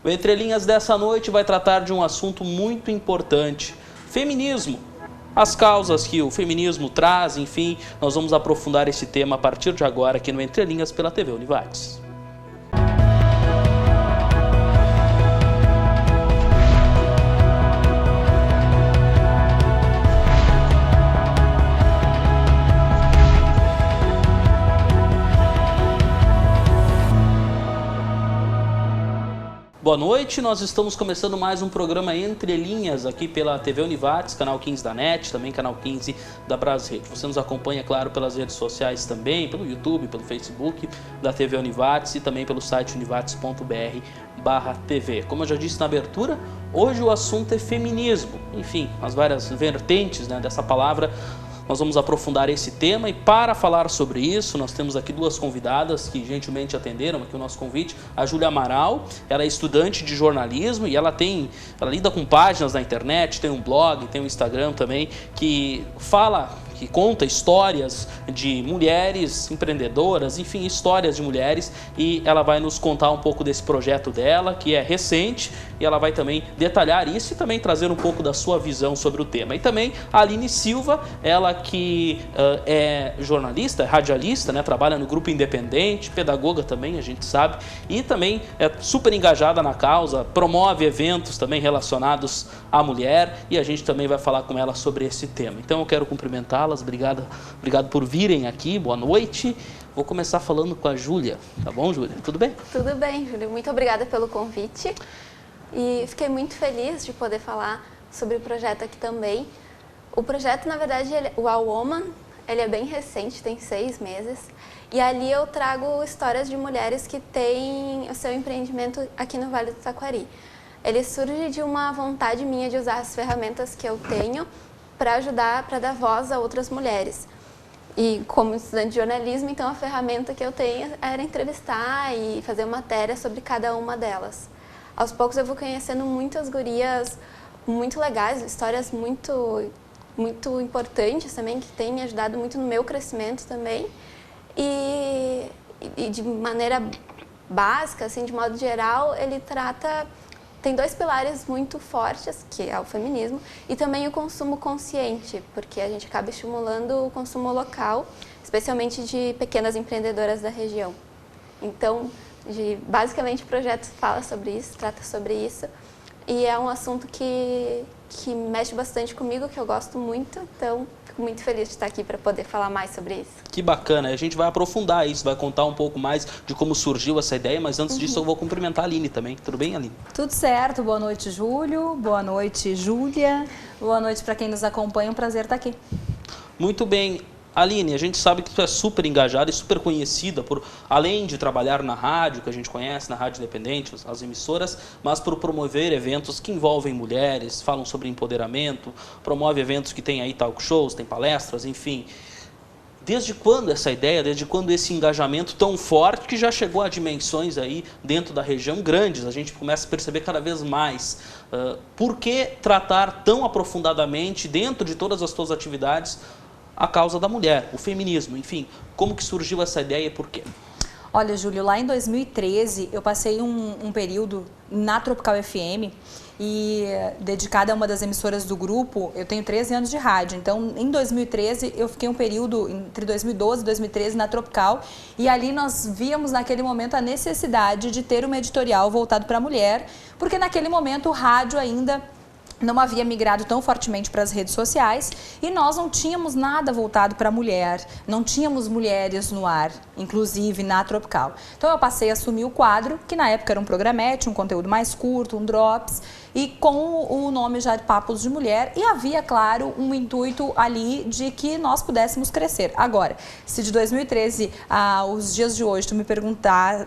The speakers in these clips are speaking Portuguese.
O Entre Linhas dessa noite vai tratar de um assunto muito importante: feminismo. As causas que o feminismo traz, enfim, nós vamos aprofundar esse tema a partir de agora aqui no Entre Linhas pela TV Univates. Boa noite, nós estamos começando mais um programa Entre Linhas aqui pela TV Univates, canal 15 da NET, também canal 15 da Brasrede. Você nos acompanha, claro, pelas redes sociais também, pelo YouTube, pelo Facebook da TV Univates e também pelo site univates.br/TV. Como eu já disse na abertura, hoje o assunto é feminismo. Enfim, as várias vertentes, né, dessa palavra. Nós vamos aprofundar esse tema e para falar sobre isso, nós temos aqui duas convidadas que gentilmente atenderam aqui o nosso convite. A Júlia Amaral, ela é estudante de jornalismo e ela lida com páginas na internet, tem um blog, tem um Instagram também, que conta histórias de mulheres empreendedoras, enfim, histórias de mulheres, e ela vai nos contar um pouco desse projeto dela, que é recente, e ela vai também detalhar isso e também trazer um pouco da sua visão sobre o tema. E também a Aline Silva, ela que é jornalista, é radialista, né, trabalha no Grupo Independente, pedagoga também, a gente sabe, e também é super engajada na causa, promove eventos também relacionados à mulher, e a gente também vai falar com ela sobre esse tema. Então eu quero cumprimentá-la. Obrigado por virem aqui, boa noite. Vou começar falando com a Júlia, tá bom, Júlia? Tudo bem? Tudo bem, Júlia. Muito obrigada pelo convite e fiquei muito feliz de poder falar sobre o projeto aqui também. O projeto, na verdade, o All Woman, ele é bem recente, tem 6 meses, e ali eu trago histórias de mulheres que têm o seu empreendimento aqui no Vale do Taquari. Ele surge de uma vontade minha de usar as ferramentas que eu tenho para ajudar, para dar voz a outras mulheres. E como estudante de jornalismo, então a ferramenta que eu tenho era entrevistar e fazer matéria sobre cada uma delas. Aos poucos eu vou conhecendo muitas gurias muito legais, histórias muito importantes também, que têm me ajudado muito no meu crescimento também. E de maneira básica, assim, de modo geral, ele tem 2 pilares muito fortes, que é o feminismo e também o consumo consciente, porque a gente acaba estimulando o consumo local, especialmente de pequenas empreendedoras da região. Então, basicamente o projeto fala sobre isso, trata sobre isso, e é um assunto que mexe bastante comigo, que eu gosto muito, então fico muito feliz de estar aqui para poder falar mais sobre isso. Que bacana, a gente vai aprofundar isso, vai contar um pouco mais de como surgiu essa ideia, mas antes disso eu vou cumprimentar a Aline também. Tudo bem, Aline? Tudo certo, boa noite, Júlio, boa noite, Júlia, boa noite para quem nos acompanha, um prazer estar aqui. Muito bem. Aline, a gente sabe que tu é super engajada e super conhecida por, além de trabalhar na rádio, que a gente conhece, na Rádio Independente, as emissoras, mas por promover eventos que envolvem mulheres, falam sobre empoderamento, promove eventos que tem aí talk shows, tem palestras, enfim. Desde quando essa ideia, desde quando esse engajamento tão forte que já chegou a dimensões aí dentro da região grandes, a gente começa a perceber cada vez mais. Por que tratar tão aprofundadamente, dentro de todas as tuas atividades, a causa da mulher, o feminismo, enfim, como que surgiu essa ideia e por quê? Olha, Júlio, lá em 2013 eu passei um período na Tropical FM e dedicada a uma das emissoras do grupo. Eu tenho 13 anos de rádio, então em 2013 eu fiquei um período entre 2012 e 2013 na Tropical, e ali nós víamos naquele momento a necessidade de ter um editorial voltado para a mulher, porque naquele momento o rádio ainda não havia migrado tão fortemente para as redes sociais e nós não tínhamos nada voltado para a mulher, não tínhamos mulheres no ar, inclusive na Tropical. Então eu passei a assumir o quadro, que na época era um programete, um conteúdo mais curto, um drops, e com o nome já de Papos de Mulher, e havia, claro, um intuito ali de que nós pudéssemos crescer. Agora, se de 2013 aos dias de hoje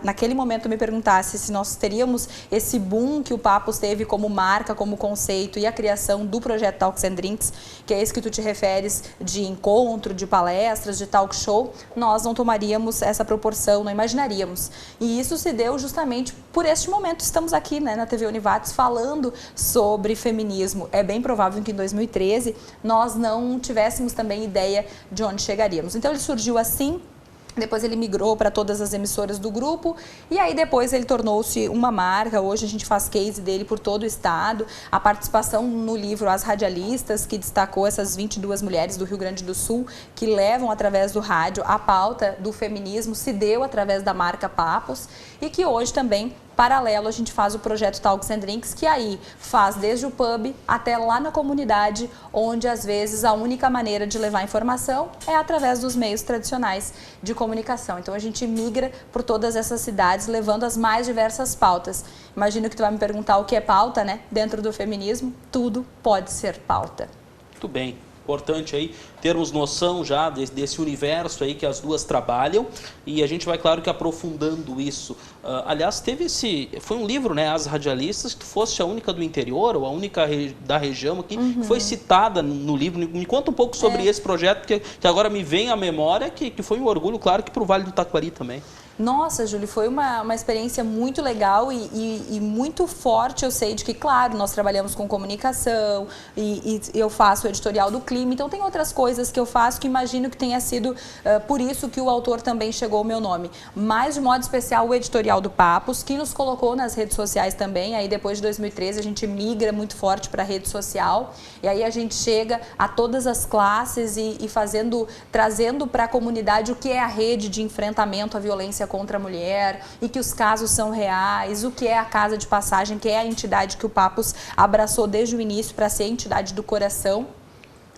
naquele momento tu me perguntasse se nós teríamos esse boom que o Papos teve como marca, como conceito, e a criação do projeto Talks and Drinks, que é esse que tu te referes, de encontro, de palestras, de talk show, nós não tomaríamos essa proporção, não imaginaríamos. E isso se deu justamente por este momento. Estamos aqui, né, na TV Univates falando sobre feminismo. É bem provável que em 2013 nós não tivéssemos também ideia de onde chegaríamos. Então ele surgiu assim. Depois ele migrou para todas as emissoras do grupo e aí depois ele tornou-se uma marca. Hoje a gente faz case dele por todo o estado. A participação no livro As Radialistas, que destacou essas 22 mulheres do Rio Grande do Sul que levam através do rádio a pauta do feminismo, se deu através da marca Papos e que hoje também, paralelo, a gente faz o projeto Talks and Drinks, que aí faz desde o pub até lá na comunidade, onde às vezes a única maneira de levar informação é através dos meios tradicionais de comunicação. Então a gente migra por todas essas cidades, levando as mais diversas pautas. Imagino que tu vai me perguntar o que é pauta, né? Dentro do feminismo, tudo pode ser pauta. Muito bem. Importante aí termos noção já desse universo aí que as duas trabalham e a gente vai, claro, que aprofundando isso. Aliás, foi um livro, né, As Radialistas, que tu foste a única do interior ou a única da região aqui, que foi citada no livro. Me conta um pouco sobre esse projeto, que agora me vem à memória, que foi um orgulho, claro, que para o Vale do Taquari também. Nossa, Júlio, foi uma experiência muito legal e muito forte. Eu sei de que, claro, nós trabalhamos com comunicação e eu faço o editorial do Clima, então tem outras coisas que eu faço que imagino que tenha sido por isso que o autor também chegou ao meu nome. Mas, de modo especial, o editorial do Papos, que nos colocou nas redes sociais também. Aí, depois de 2013, a gente migra muito forte para a rede social e aí a gente chega a todas as classes e trazendo para a comunidade o que é a rede de enfrentamento à violência contra a mulher e que os casos são reais, o que é a Casa de Passagem, que é a entidade que o Papos abraçou desde o início para ser a entidade do coração.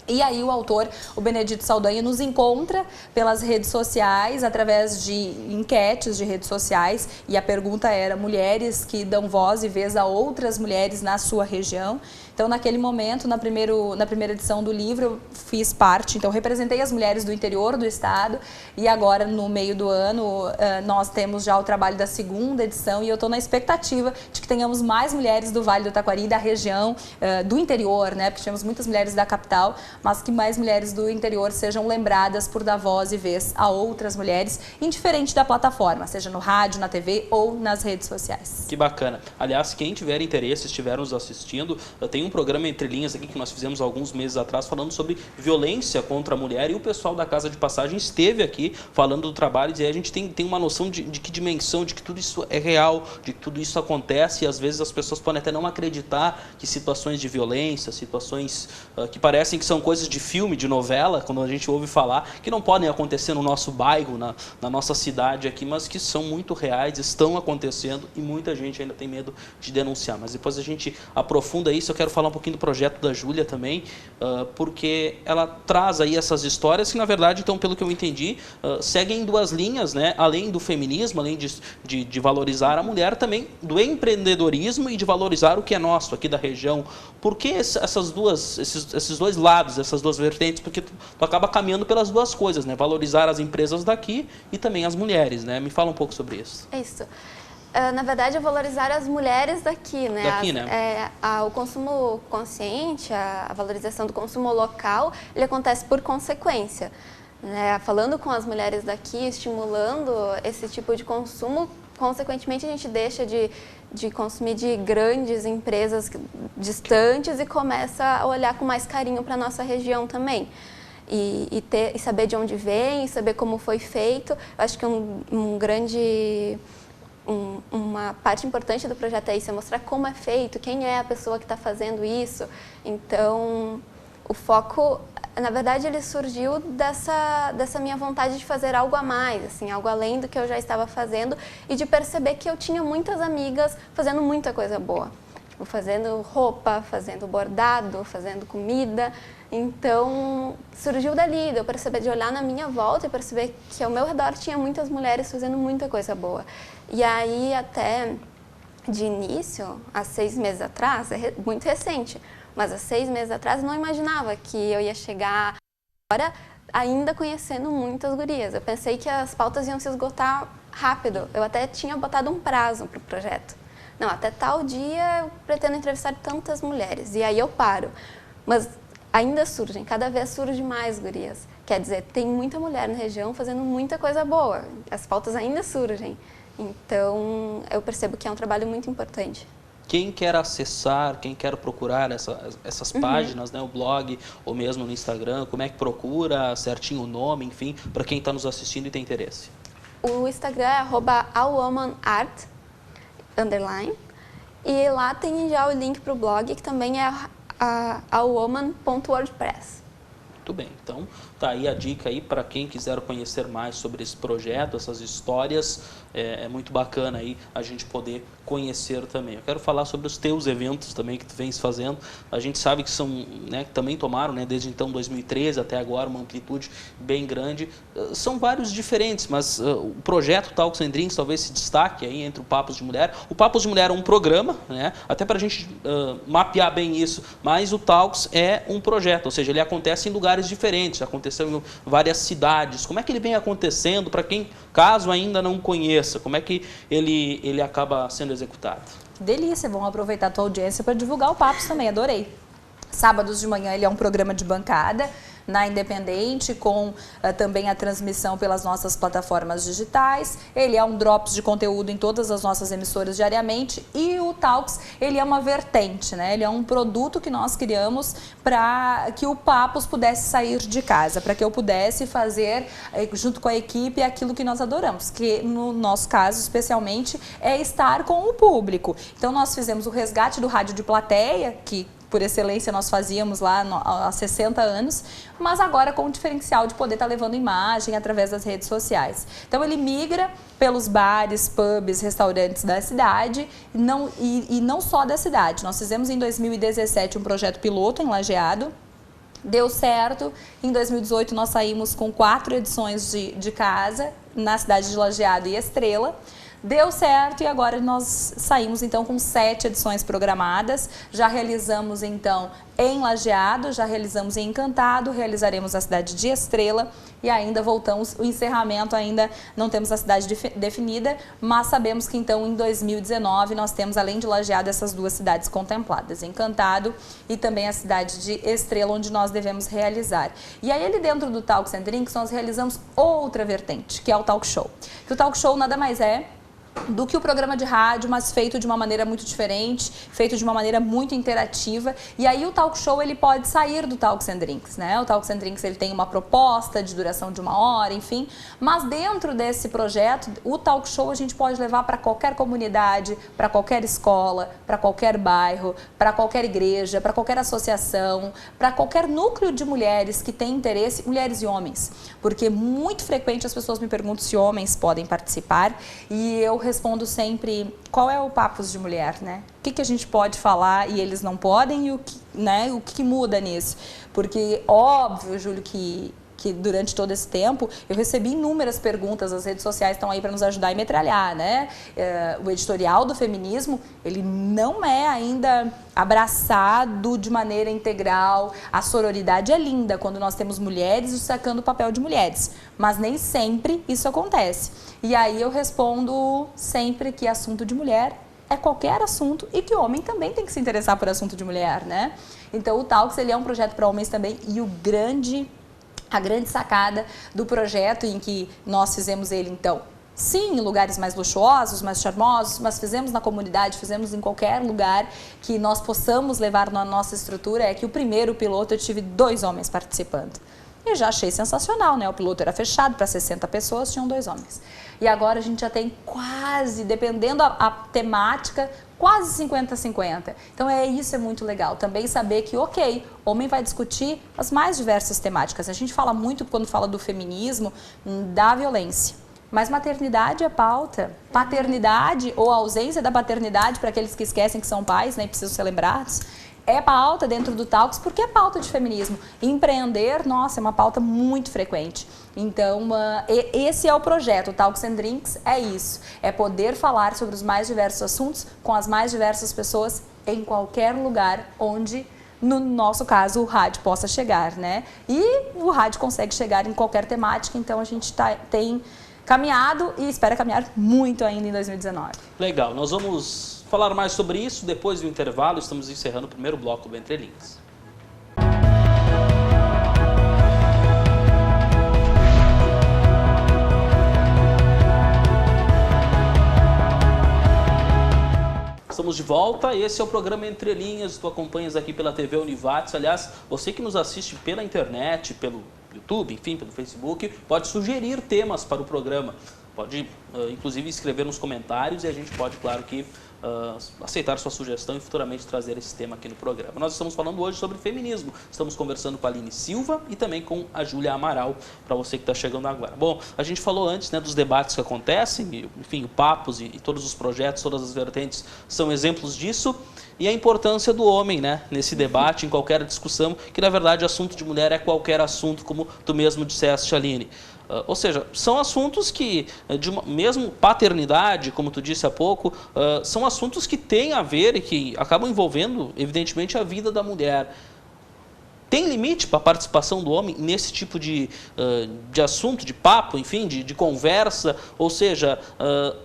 E aí o autor, o Benedito Saldanha, nos encontra pelas redes sociais, através de enquetes de redes sociais, e a pergunta era: mulheres que dão voz e vez a outras mulheres na sua região. Então, naquele momento, na primeira edição do livro, eu fiz parte, então representei as mulheres do interior do estado e agora, no meio do ano, nós temos já o trabalho da segunda edição e eu estou na expectativa de que tenhamos mais mulheres do Vale do Taquari, da região, do interior, né? Porque temos muitas mulheres da capital, mas que mais mulheres do interior sejam lembradas por dar voz e vez a outras mulheres, indiferente da plataforma, seja no rádio, na TV ou nas redes sociais. Que bacana. Aliás, quem tiver interesse, estiver nos assistindo, tem um programa Entre Linhas aqui que nós fizemos alguns meses atrás falando sobre violência contra a mulher e o pessoal da Casa de Passagem esteve aqui falando do trabalho e aí a gente tem uma noção de que dimensão, de que tudo isso é real, de que tudo isso acontece e às vezes as pessoas podem até não acreditar que situações de violência, situações que parecem que são coisas de filme, de novela, quando a gente ouve falar, que não podem acontecer no nosso bairro, na nossa cidade aqui, mas que são muito reais, estão acontecendo e muita gente ainda tem medo de denunciar. Mas depois a gente aprofunda isso. Eu quero falar um pouquinho do projeto da Júlia também, porque ela traz aí essas histórias que, na verdade, então, pelo que eu entendi, seguem duas linhas, né? Além do feminismo, além de valorizar a mulher, também do empreendedorismo e de valorizar o que é nosso aqui da região. Por que esses dois lados, essas duas vertentes? Porque tu acaba caminhando pelas duas coisas, né? Valorizar as empresas daqui e também as mulheres, né? Me fala um pouco sobre isso. É isso. Na verdade, é valorizar as mulheres daqui, né? O consumo consciente, a valorização do consumo local, ele acontece por consequência, né? Falando com as mulheres daqui, estimulando esse tipo de consumo, consequentemente a gente deixa de consumir de grandes empresas distantes e começa a olhar com mais carinho para a nossa região também. E saber de onde vem, saber como foi feito. Eu acho que uma parte importante do projeto é isso, é mostrar como é feito, quem é a pessoa que está fazendo isso. Então, o foco, na verdade, ele surgiu dessa minha vontade de fazer algo a mais, assim, algo além do que eu já estava fazendo e de perceber que eu tinha muitas amigas fazendo muita coisa boa. Tipo, fazendo roupa, fazendo bordado, fazendo comida. Então, surgiu dali, de eu perceber, de olhar na minha volta e perceber que ao meu redor tinha muitas mulheres fazendo muita coisa boa. E aí, até de início, há 6 meses atrás, é muito recente, mas há 6 meses atrás eu não imaginava que eu ia chegar agora ainda conhecendo muitas gurias. Eu pensei que as pautas iam se esgotar rápido. Eu até tinha botado um prazo para o projeto. Não, até tal dia eu pretendo entrevistar tantas mulheres. E aí eu paro. Mas ainda surgem, cada vez surge mais gurias. Quer dizer, tem muita mulher na região fazendo muita coisa boa. As pautas ainda surgem. Então, eu percebo que é um trabalho muito importante. quem quer acessar, quem quer procurar essas páginas, né, o blog ou mesmo no Instagram, como é que procura certinho o nome, enfim, para quem está nos assistindo e tem interesse? O Instagram é @awomanart_, e lá tem já o link para o blog, que também é awoman.wordpress. Muito bem, então tá aí a dica aí para quem quiser conhecer mais sobre esse projeto, essas histórias, é muito bacana aí a gente poder conhecer também. Eu quero falar sobre os teus eventos também que tu vens fazendo. A gente sabe que são, né, que também tomaram, né, desde então 2013 até agora uma amplitude bem grande. São vários diferentes, mas o projeto Talks and Drinks talvez se destaque aí entre o Papos de Mulher. O Papos de Mulher é um programa, né, até para a gente mapear bem isso, mas o Talks é um projeto, ou seja, ele acontece em lugares diferentes, aconteceu em várias cidades. Como é que ele vem acontecendo para quem, caso ainda não conheça, como é que ele acaba sendo executado? Delícia, vamos aproveitar a tua audiência para divulgar o Papos também, adorei. Sábados de manhã ele é um programa de bancada na Independente, com também a transmissão pelas nossas plataformas digitais. Ele é um drops de conteúdo em todas as nossas emissoras diariamente, e o Talks, ele é uma vertente, né? Ele é um produto que nós criamos para que o Papos pudesse sair de casa, para que eu pudesse fazer, junto com a equipe, aquilo que nós adoramos, que no nosso caso, especialmente, é estar com o público. Então nós fizemos o resgate do rádio de plateia, que por excelência nós fazíamos lá há 60 anos, mas agora com o diferencial de poder estar levando imagem através das redes sociais. Então ele migra pelos bares, pubs, restaurantes da cidade, e não só da cidade. Nós fizemos em 2017 um projeto piloto em Lajeado, deu certo. Em 2018 nós saímos com 4 edições de casa na cidade de Lajeado e Estrela. Deu certo, e agora nós saímos então com 7 edições programadas. Já realizamos então em Lajeado, já realizamos em Encantado, realizaremos a cidade de Estrela e ainda voltamos, o encerramento ainda não temos a cidade definida, mas sabemos que então em 2019 nós temos, além de Lajeado, essas 2 cidades contempladas, Encantado e também a cidade de Estrela, onde nós devemos realizar. E aí ali dentro do Talks and Drinks nós realizamos outra vertente, que é o Talk Show. Que o Talk Show nada mais é do que o programa de rádio, mas feito de uma maneira muito diferente, feito de uma maneira muito interativa. E aí o Talk Show ele pode sair do Talks and Drinks, né? O Talks and Drinks ele tem uma proposta de duração de 1 hora, enfim, mas dentro desse projeto, o Talk Show a gente pode levar para qualquer comunidade, para qualquer escola, para qualquer bairro, para qualquer igreja, para qualquer associação, para qualquer núcleo de mulheres que tem interesse, mulheres e homens, porque muito frequente as pessoas me perguntam se homens podem participar, e eu respondo sempre qual é o Papos de Mulher, né? O que a gente pode falar e eles não podem, e o que muda nisso? Porque óbvio, Júlio, que durante todo esse tempo eu recebi inúmeras perguntas, as redes sociais estão aí para nos ajudar a metralhar, né? O editorial do feminismo, ele não é ainda abraçado de maneira integral. A sororidade é linda quando nós temos mulheres destacando o papel de mulheres, mas nem sempre isso acontece. E aí eu respondo sempre que assunto de mulher é qualquer assunto, e que o homem também tem que se interessar por assunto de mulher, né? Então o Talks ele é um projeto para homens também, e a grande sacada do projeto, em que nós fizemos ele, então, sim, em lugares mais luxuosos, mais charmosos, mas fizemos na comunidade, fizemos em qualquer lugar que nós possamos levar na nossa estrutura, é que o primeiro piloto eu tive 2 homens participando. Eu já achei sensacional, né? O piloto era fechado para 60 pessoas, tinham 2 homens. E agora a gente já tem quase, dependendo a temática, quase 50-50. Então isso é muito legal. Também saber que, ok, homem vai discutir as mais diversas temáticas. A gente fala muito, quando fala do feminismo, da violência. Mas maternidade é pauta. Paternidade, ou a ausência da paternidade, para aqueles que esquecem que são pais, né, e precisam ser lembrados, é pauta dentro do Talks, porque é pauta de feminismo. Empreender, nossa, é uma pauta muito frequente. Então, esse é o projeto, o Talks and Drinks é isso. É poder falar sobre os mais diversos assuntos com as mais diversas pessoas em qualquer lugar onde, no nosso caso, o rádio possa chegar, né? E o rádio consegue chegar em qualquer temática, então a gente tem caminhado e espera caminhar muito ainda em 2019. Legal, nós vamos falar mais sobre isso depois do intervalo. Estamos encerrando o primeiro bloco do Entre Linhas. estamos de volta. Esse é o programa Entre Linhas. Tu acompanhas aqui pela TV Univates. Aliás, você que nos assiste pela internet, pelo YouTube, enfim, pelo Facebook, pode sugerir temas para o programa. Pode, inclusive, escrever nos comentários e a gente pode, claro que, aceitar sua sugestão e futuramente trazer esse tema aqui no programa. Nós estamos falando hoje sobre feminismo. Estamos conversando com a Aline Silva e também com a Júlia Amaral, para você que está chegando agora. Bom, a gente falou antes, né, dos debates que acontecem, e, enfim, o Papos e todos os projetos, todas as vertentes são exemplos disso. E a importância do homem, né, nesse debate, em qualquer discussão, que na verdade assunto de mulher é qualquer assunto, como tu mesmo disseste, Aline. Ou seja, são assuntos que, mesmo paternidade, como tu disse há pouco, são assuntos que têm a ver e que acabam envolvendo, evidentemente, a vida da mulher. Tem limite para a participação do homem nesse tipo de assunto, de papo, enfim, de conversa? Ou seja,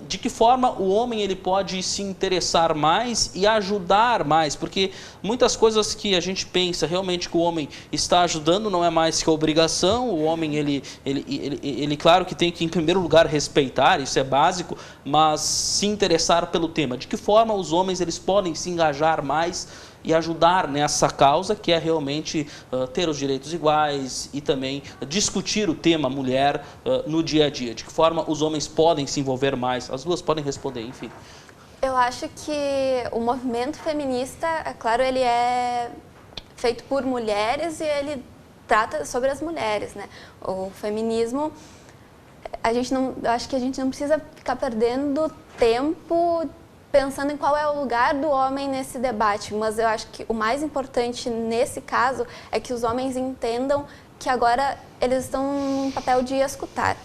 de que forma o homem ele pode se interessar mais e ajudar mais? Porque muitas coisas que a gente pensa realmente que o homem está ajudando não é mais que obrigação. O homem, ele claro que tem que, em primeiro lugar, respeitar, isso é básico, mas se interessar pelo tema. De que forma os homens eles podem se engajar mais e ajudar nessa causa, que é realmente ter os direitos iguais e também discutir o tema mulher no dia a dia. De que forma os homens podem se envolver mais? As duas podem responder, enfim. Eu acho que o movimento feminista, é claro, ele é feito por mulheres e ele trata sobre as mulheres, né? O feminismo, eu acho que a gente não precisa ficar perdendo tempo pensando em qual é o lugar do homem nesse debate, mas eu acho que o mais importante nesse caso é que os homens entendam que agora eles estão num papel de escutar.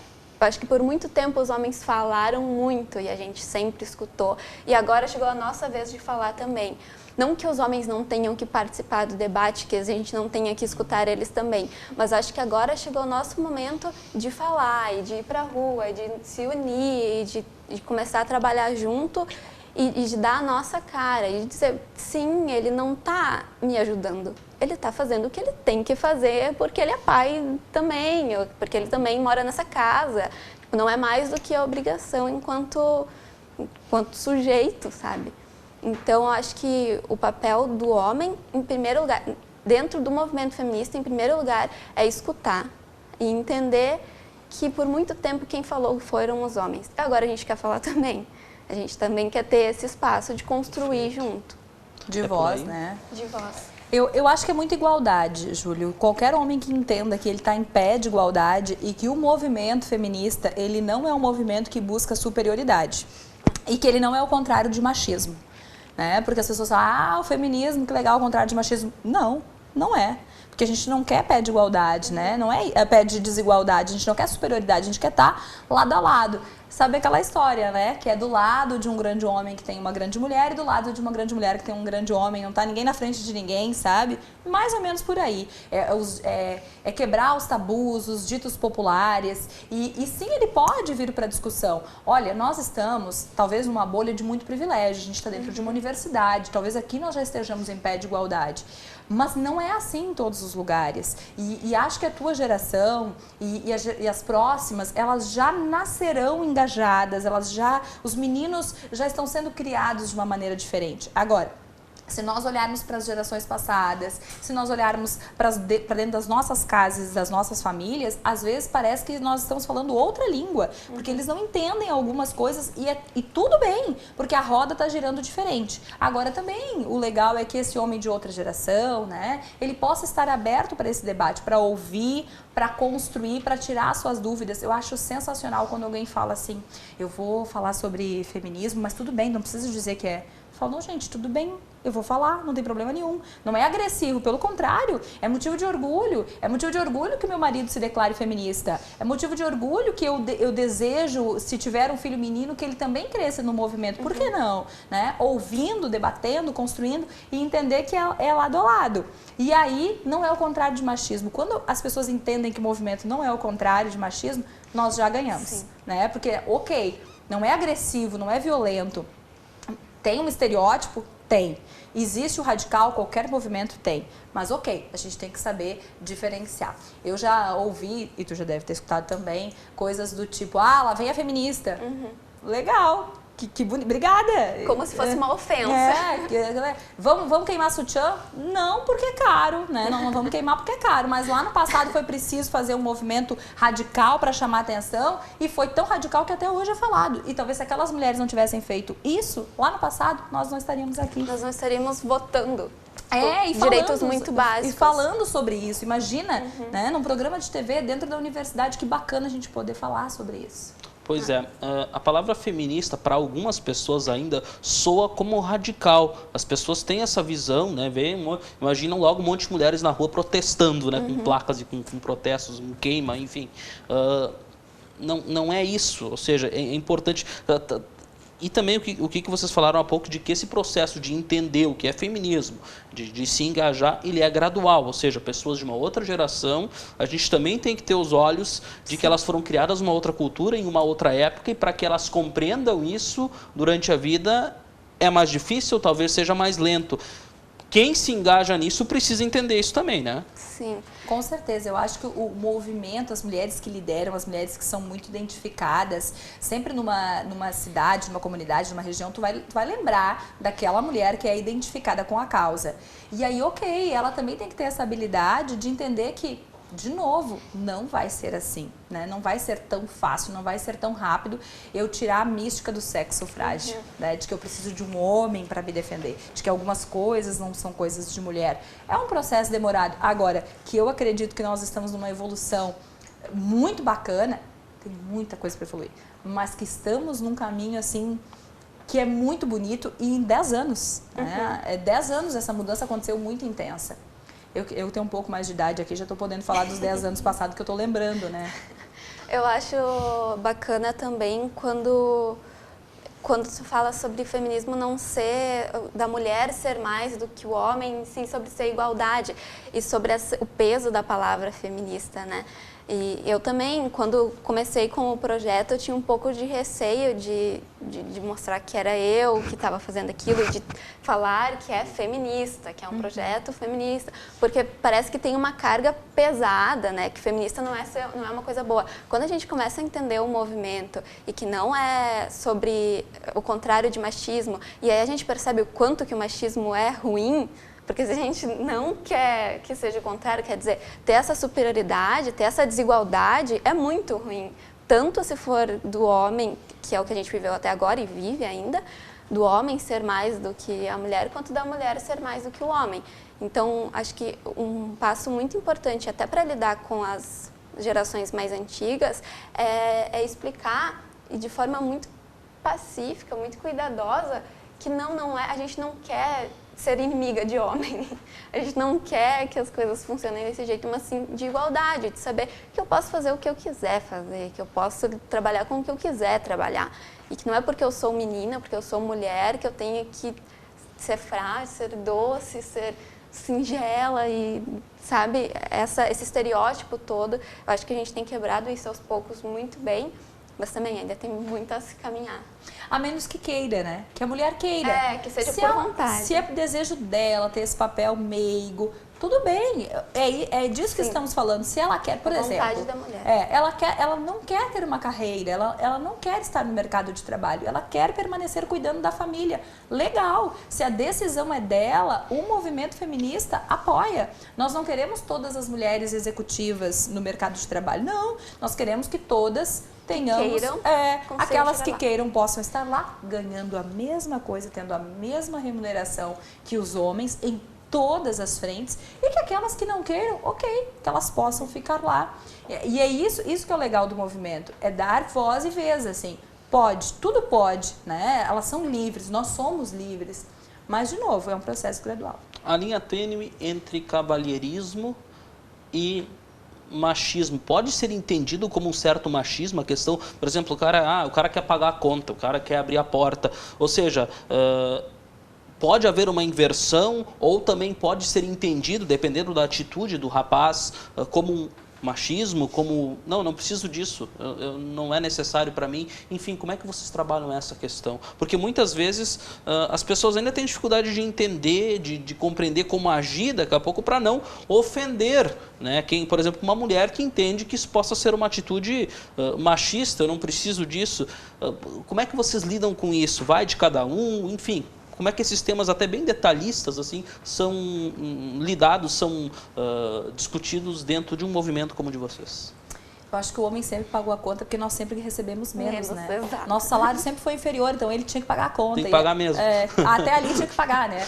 Eu acho que por muito tempo os homens falaram muito e a gente sempre escutou, e agora chegou a nossa vez de falar também. Não que os homens não tenham que participar do debate, que a gente não tenha que escutar eles também, mas acho que agora chegou o nosso momento de falar e de ir para a rua, de se unir, e de começar a trabalhar junto e de dar a nossa cara e de dizer, sim, ele não está me ajudando, ele está fazendo o que ele tem que fazer porque ele é pai também, porque ele também mora nessa casa. Não é mais do que a obrigação enquanto sujeito, sabe? Então, eu acho que o papel do homem, em primeiro lugar, dentro do movimento feminista, em primeiro lugar, é escutar e entender que por muito tempo quem falou foram os homens. Agora a gente quer falar também. A gente também quer ter esse espaço de construir junto. De voz, né? De voz. Eu acho que é muita igualdade, Júlio. Qualquer homem que entenda que ele está em pé de igualdade e que o movimento feminista, ele não é um movimento que busca superioridade. E que ele não é o contrário de machismo. Né? Porque as pessoas falam, o feminismo, que legal, o contrário de machismo. Não, não é. Porque a gente não quer pé de igualdade, né? Não é pé de desigualdade, a gente não quer superioridade, a gente quer estar lado a lado. Sabe aquela história, né? Que é do lado de um grande homem que tem uma grande mulher e do lado de uma grande mulher que tem um grande homem, não tá ninguém na frente de ninguém, sabe? Mais ou menos por aí. É quebrar os tabus, os ditos populares e sim, ele pode vir para discussão. Olha, nós estamos talvez numa bolha de muito privilégio, a gente está dentro de uma universidade, talvez aqui nós já estejamos em pé de igualdade. Mas não é assim em todos os lugares. E acho que a tua geração e as próximas, elas já nascerão engajadas, os meninos já estão sendo criados de uma maneira diferente. Agora, se nós olharmos para as gerações passadas, se nós olharmos para dentro das nossas casas, das nossas famílias, às vezes parece que nós estamos falando outra língua, porque eles não entendem algumas coisas e tudo bem, porque a roda está girando diferente. Agora também, o legal é que esse homem de outra geração, né, ele possa estar aberto para esse debate, para ouvir, para construir, para tirar suas dúvidas. Eu acho sensacional quando alguém fala assim, eu vou falar sobre feminismo, mas tudo bem, não precisa dizer que é. Eu falo, não, gente, tudo bem, eu vou falar, não tem problema nenhum. Não é agressivo, pelo contrário, é motivo de orgulho. É motivo de orgulho que o meu marido se declare feminista. É motivo de orgulho que eu desejo, se tiver um filho menino, que ele também cresça no movimento. Por que não? Né? Ouvindo, debatendo, construindo e entender que é lado a lado. E aí, não é o contrário de machismo. Quando as pessoas entendem que o movimento não é o contrário de machismo, nós já ganhamos. Né? Porque, ok, não é agressivo, não é violento. Tem um estereótipo? Tem. Existe o radical? Qualquer movimento tem. Mas ok, a gente tem que saber diferenciar. Eu já ouvi, e tu já deve ter escutado também, coisas do tipo, lá vem a feminista. Legal. que bonito. Obrigada. Como se fosse uma ofensa. Vamos queimar sutiã? Não, porque é caro, né? Não vamos queimar porque é caro. Mas lá no passado foi preciso fazer um movimento radical para chamar atenção e foi tão radical que até hoje é falado. E talvez se aquelas mulheres não tivessem feito isso lá no passado, nós não estaríamos aqui. Nós não estaríamos votando. E direitos muito básicos. E falando sobre isso. Imagina, né, num programa de TV dentro da universidade, que bacana a gente poder falar sobre isso. Pois é, a palavra feminista para algumas pessoas ainda soa como radical. As pessoas têm essa visão, né? Imaginam logo um monte de mulheres na rua protestando, né? Com placas e com protestos, com queima, enfim. Não é isso, ou seja, é importante... E também o que vocês falaram há pouco, de que esse processo de entender o que é feminismo, de se engajar, ele é gradual. Ou seja, pessoas de uma outra geração, a gente também tem que ter os olhos de que elas foram criadas numa outra cultura, em uma outra época, e para que elas compreendam isso durante a vida é mais difícil, talvez seja mais lento. Quem se engaja nisso precisa entender isso também, né? Sim, com certeza. Eu acho que o movimento, as mulheres que lideram, as mulheres que são muito identificadas, sempre numa cidade, numa comunidade, numa região, tu vai lembrar daquela mulher que é identificada com a causa. E aí, ok, ela também tem que ter essa habilidade de entender que, de novo, não vai ser assim, né? Não vai ser tão fácil, não vai ser tão rápido eu tirar a mística do sexo frágil, né? De que eu preciso de um homem para me defender, de que algumas coisas não são coisas de mulher. É um processo demorado. Agora, que eu acredito que nós estamos numa evolução muito bacana, tem muita coisa para evoluir, mas que estamos num caminho assim que é muito bonito e em 10 anos, né? 10 anos essa mudança aconteceu muito intensa. Eu tenho um pouco mais de idade aqui, já estou podendo falar dos 10 anos passados que eu estou lembrando, né? Eu acho bacana também quando se fala sobre feminismo não ser, da mulher ser mais do que o homem, sim, sobre ser igualdade e sobre o peso da palavra feminista, né? E eu também, quando comecei com o projeto, eu tinha um pouco de receio de mostrar que era eu que estava fazendo aquilo, de falar que é feminista, que é um projeto feminista, porque parece que tem uma carga pesada, né? Que feminista não é uma coisa boa. Quando a gente começa a entender o movimento e que não é sobre o contrário de machismo, e aí a gente percebe o quanto que o machismo é ruim, porque se a gente não quer que seja o contrário, quer dizer, ter essa superioridade, ter essa desigualdade é muito ruim. Tanto se for do homem, que é o que a gente viveu até agora e vive ainda, do homem ser mais do que a mulher, quanto da mulher ser mais do que o homem. Então, acho que um passo muito importante, até para lidar com as gerações mais antigas, é explicar, e de forma muito pacífica, muito cuidadosa, que a gente não quer ser inimiga de homem. A gente não quer que as coisas funcionem desse jeito, mas sim de igualdade, de saber que eu posso fazer o que eu quiser fazer, que eu posso trabalhar com o que eu quiser trabalhar. E que não é porque eu sou menina, porque eu sou mulher, que eu tenho que ser frágil, ser doce, ser singela e, sabe, esse estereótipo todo. Eu acho que a gente tem quebrado isso aos poucos muito bem, mas também ainda tem muito a se caminhar. A menos que queira, né? Que a mulher queira. Que seja por vontade. Se é desejo dela ter esse papel meigo, tudo bem. É disso que estamos falando. Se ela quer, por exemplo... vontade da mulher. Ela não quer ter uma carreira, ela não quer estar no mercado de trabalho, ela quer permanecer cuidando da família. Legal. Se a decisão é dela, o movimento feminista apoia. Nós não queremos todas as mulheres executivas no mercado de trabalho. Não. Nós queremos que todas tenhamos, aquelas que queiram possam estar lá ganhando a mesma coisa, tendo a mesma remuneração que os homens em todas as frentes, e que aquelas que não queiram, ok, que elas possam ficar lá. E é isso que é o legal do movimento, é dar voz e vez, assim, pode, tudo pode, né? Elas são livres, nós somos livres, mas de novo, é um processo gradual. A linha tênue entre cavalheirismo e machismo pode ser entendido como um certo machismo, a questão, por exemplo, o cara quer pagar a conta, o cara quer abrir a porta, ou seja, pode haver uma inversão ou também pode ser entendido, dependendo da atitude do rapaz, como machismo, como não preciso disso, não é necessário para mim. Enfim, como é que vocês trabalham essa questão? Porque muitas vezes as pessoas ainda têm dificuldade de entender, de compreender como agir daqui a pouco para não ofender, né? Quem, por exemplo, uma mulher que entende que isso possa ser uma atitude machista, eu não preciso disso. Como é que vocês lidam com isso? Vai de cada um, enfim. Como é que esses temas até bem detalhistas assim são lidados, são discutidos dentro de um movimento como o de vocês? Eu acho que o homem sempre pagou a conta porque nós sempre recebemos menos, né? Exato. Nosso salário sempre foi inferior, então ele tinha que pagar a conta. Tem que pagar mesmo. Até ali tinha que pagar, né?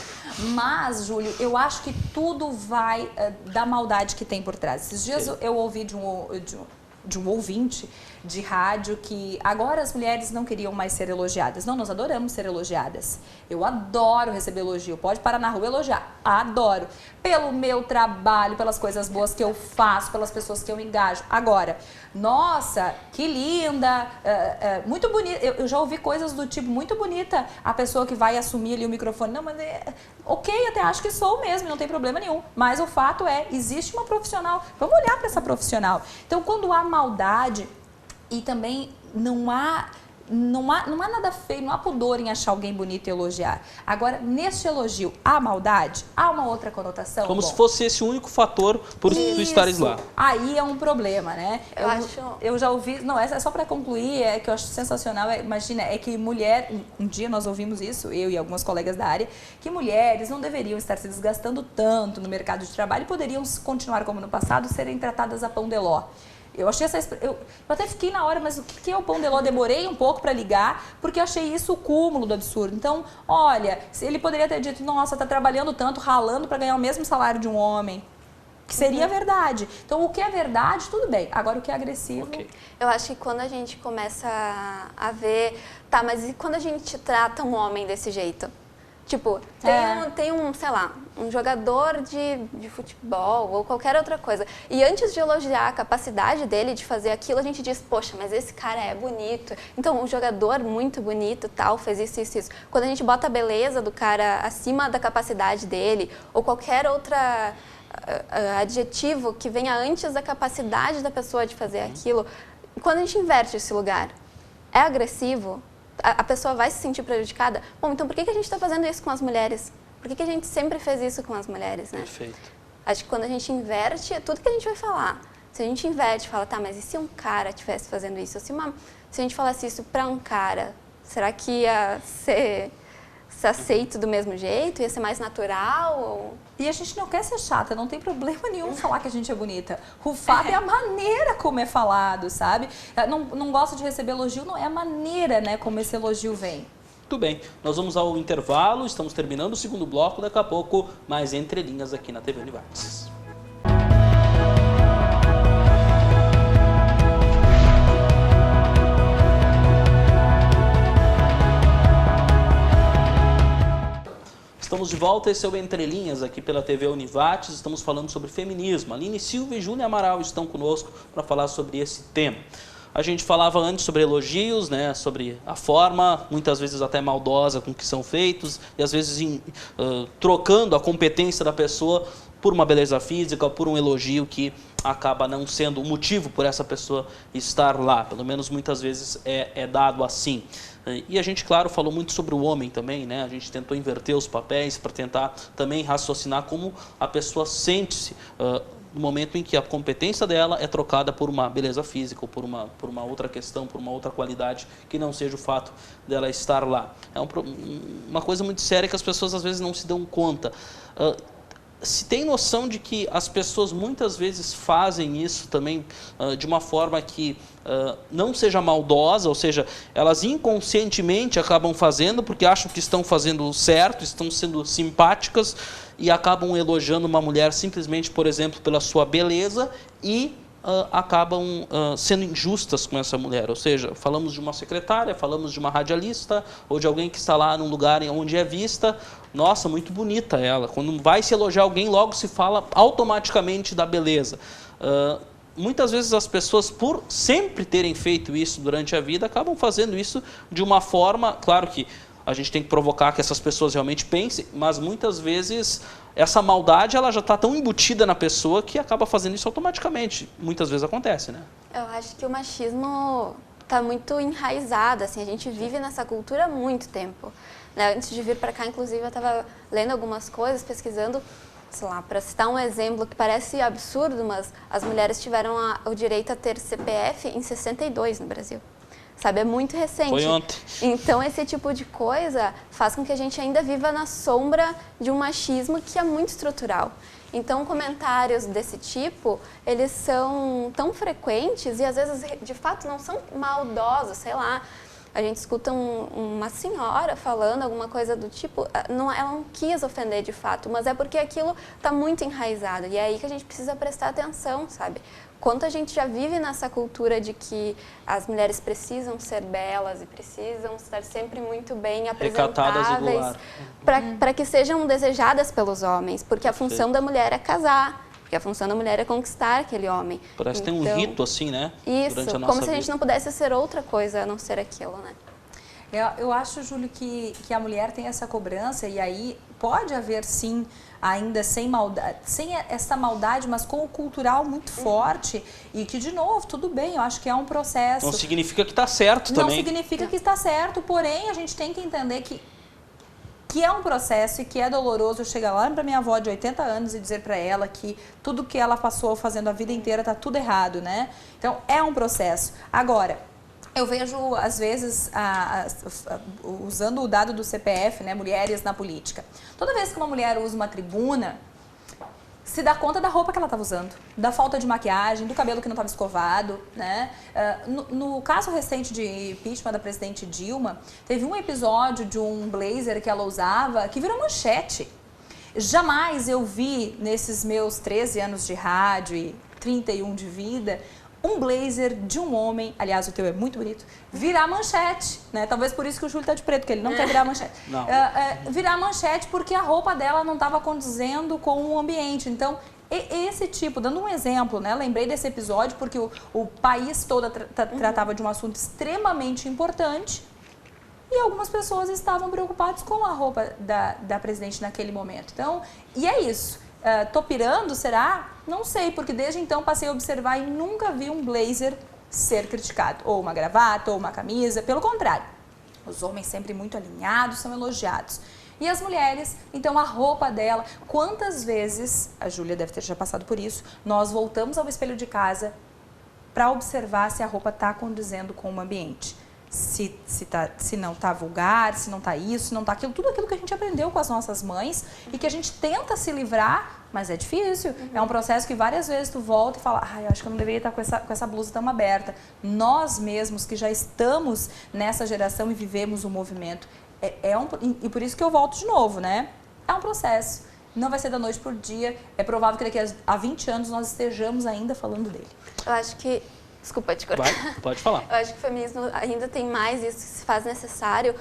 Mas, Júlio, eu acho que tudo vai da maldade que tem por trás. Esses dias eu ouvi de um ouvinte de rádio que agora as mulheres não queriam mais ser elogiadas. Não, nós adoramos ser elogiadas. Eu adoro receber elogio. Pode parar na rua e elogiar. Adoro. Pelo meu trabalho, pelas coisas boas que eu faço, pelas pessoas que eu engajo. Agora, nossa, que linda, muito bonita. Eu já ouvi coisas do tipo, muito bonita a pessoa que vai assumir ali o microfone. Não, mas ok, até acho que sou mesmo, não tem problema nenhum. Mas o fato é, existe uma profissional. Vamos olhar para essa profissional. Então, quando há maldade, e também não há nada feio, não há pudor em achar alguém bonito e elogiar. Agora, neste elogio, há maldade? Há uma outra conotação? Como se fosse esse o único fator por tu estares lá. Aí é um problema, né? Eu já ouvi, não, é só para concluir, que eu acho sensacional, imagina, é que mulher, um dia nós ouvimos isso, eu e algumas colegas da área, que mulheres não deveriam estar se desgastando tanto no mercado de trabalho e poderiam continuar como no passado, serem tratadas a pão de ló. Eu achei eu até fiquei na hora, mas o que é o pão de ló? Demorei um pouco para ligar, porque eu achei isso o cúmulo do absurdo. Então, olha, ele poderia ter dito, nossa, tá trabalhando tanto, ralando para ganhar o mesmo salário de um homem. Que seria verdade. Então, o que é verdade, tudo bem. Agora, o que é agressivo... Okay. Eu acho que quando a gente começa a ver... Tá, mas e quando a gente trata um homem desse jeito? Tipo, tem um, sei lá, um jogador de futebol ou qualquer outra coisa. E antes de elogiar a capacidade dele de fazer aquilo, a gente diz, poxa, mas esse cara é bonito. Então, um jogador muito bonito, tal, fez isso, isso, isso. Quando a gente bota a beleza do cara acima da capacidade dele, ou qualquer outra adjetivo que venha antes da capacidade da pessoa de fazer aquilo, quando a gente inverte esse lugar, é agressivo, a pessoa vai se sentir prejudicada. Bom, então por que a gente está fazendo isso com as mulheres? Por que a gente sempre fez isso com as mulheres, né? Perfeito. Acho que quando a gente inverte, é tudo que a gente vai falar. Se a gente inverte, fala, tá, mas e se um cara estivesse fazendo isso? Se a gente falasse isso para um cara, será que ia ser aceito do mesmo jeito? Ia ser mais natural? Ou... E a gente não quer ser chata, não tem problema nenhum falar que a gente é bonita. O fato é a maneira como é falado, sabe? Não gosto de receber elogio, não é a maneira, né, como esse elogio vem. Muito bem, nós vamos ao intervalo, estamos terminando o segundo bloco, daqui a pouco mais Entre Linhas aqui na TV Univates. Estamos de volta, esse é o Entre Linhas aqui pela TV Univates, estamos falando sobre feminismo. Aline Silva e Júlia Amaral estão conosco para falar sobre esse tema. A gente falava antes sobre elogios, né, sobre a forma, muitas vezes até maldosa com que são feitos, e às vezes trocando a competência da pessoa por uma beleza física, por um elogio que acaba não sendo o motivo por essa pessoa estar lá. Pelo menos muitas vezes é dado assim. E a gente, claro, falou muito sobre o homem também, né? A gente tentou inverter os papéis para tentar também raciocinar como a pessoa sente-se no momento em que a competência dela é trocada por uma beleza física ou por uma outra questão, por uma outra qualidade que não seja o fato dela estar lá. É uma coisa muito séria que as pessoas às vezes não se dão conta. Se tem noção de que as pessoas muitas vezes fazem isso também de uma forma que não seja maldosa, ou seja, elas inconscientemente acabam fazendo porque acham que estão fazendo certo, estão sendo simpáticas e acabam elogiando uma mulher simplesmente, por exemplo, pela sua beleza e acabam sendo injustas com essa mulher. Ou seja, falamos de uma secretária, falamos de uma radialista ou de alguém que está lá num lugar onde é vista, nossa, muito bonita ela. Quando vai se elogiar alguém, logo se fala automaticamente da beleza. Muitas vezes as pessoas, por sempre terem feito isso durante a vida, acabam fazendo isso de uma forma, claro que a gente tem que provocar que essas pessoas realmente pensem, mas muitas vezes essa maldade ela já está tão embutida na pessoa que acaba fazendo isso automaticamente. Muitas vezes acontece, né? Eu acho que o machismo está muito enraizado, assim, a gente vive nessa cultura há muito tempo. Né? Antes de vir para cá, inclusive, eu estava lendo algumas coisas, pesquisando, sei lá, para citar um exemplo que parece absurdo, mas as mulheres tiveram o direito a ter CPF em 62 no Brasil. Sabe, é muito recente. Foi ontem. Então, esse tipo de coisa faz com que a gente ainda viva na sombra de um machismo que é muito estrutural. Então, comentários desse tipo, eles são tão frequentes e, às vezes, de fato, não são maldosos, sei lá. A gente escuta uma senhora falando alguma coisa do tipo, ela não quis ofender de fato, mas é porque aquilo está muito enraizado. E é aí que a gente precisa prestar atenção, sabe? Quanto a gente já vive nessa cultura de que as mulheres precisam ser belas e precisam estar sempre muito bem apresentáveis para que sejam desejadas pelos homens, porque a função da mulher é casar, porque a função da mulher é conquistar aquele homem. Parece que tem um rito assim, né? Isso, durante a nossa como se a gente vida. não pudesse ser outra coisa a não ser aquilo, né? Eu acho, Júlio, que a mulher tem essa cobrança e aí pode haver, sim, ainda sem maldade, sem essa maldade, mas com o cultural muito forte e que, de novo, tudo bem, eu acho que é um processo. Não significa que está certo também. Não significa que está certo, porém a gente tem que entender que é um processo e que é doloroso. Eu chegar lá para minha avó de 80 anos e dizer para ela que tudo que ela passou fazendo a vida inteira está tudo errado, né? Então, é um processo. Agora, eu vejo, às vezes, usando o dado do CPF, né, mulheres na política. Toda vez que uma mulher usa uma tribuna, se dá conta da roupa que ela estava usando, da falta de maquiagem, do cabelo que não estava escovado, né? No caso recente de impeachment da presidente Dilma, teve um episódio de um blazer que ela usava que virou manchete. Jamais eu vi, nesses meus 13 anos de rádio e 31 de vida, um blazer de um homem, aliás, o teu é muito bonito, virar manchete, né? Talvez por isso que o Júlio tá de preto, porque ele não quer virar manchete. Não. Virar manchete porque a roupa dela não estava condizendo com o ambiente. Então, esse tipo, dando um exemplo, né? Lembrei desse episódio porque o país todo tratava de um assunto extremamente importante e algumas pessoas estavam preocupadas com a roupa da presidente naquele momento. Então, e é isso. Tô pirando, será? Não sei, porque desde então passei a observar e nunca vi um blazer ser criticado. Ou uma gravata, ou uma camisa, pelo contrário. Os homens sempre muito alinhados são elogiados. E as mulheres, então a roupa dela, quantas vezes, a Júlia deve ter já passado por isso, nós voltamos ao espelho de casa para observar se a roupa está condizendo com o ambiente. Se não está vulgar, se não está isso, se não está aquilo, tudo aquilo que a gente aprendeu com as nossas mães e que a gente tenta se livrar, mas é difícil. É um processo que várias vezes tu volta e fala, eu acho que eu não deveria estar com essa blusa tão aberta. Nós mesmos que já estamos nessa geração e vivemos o movimento, e por isso que eu volto de novo, né? É um processo. Não vai ser da noite por dia. É provável que daqui a 20 anos nós estejamos ainda falando dele. Eu acho que... Desculpa te cortar. Pode falar. Eu acho que o feminismo ainda tem mais isso, se faz necessário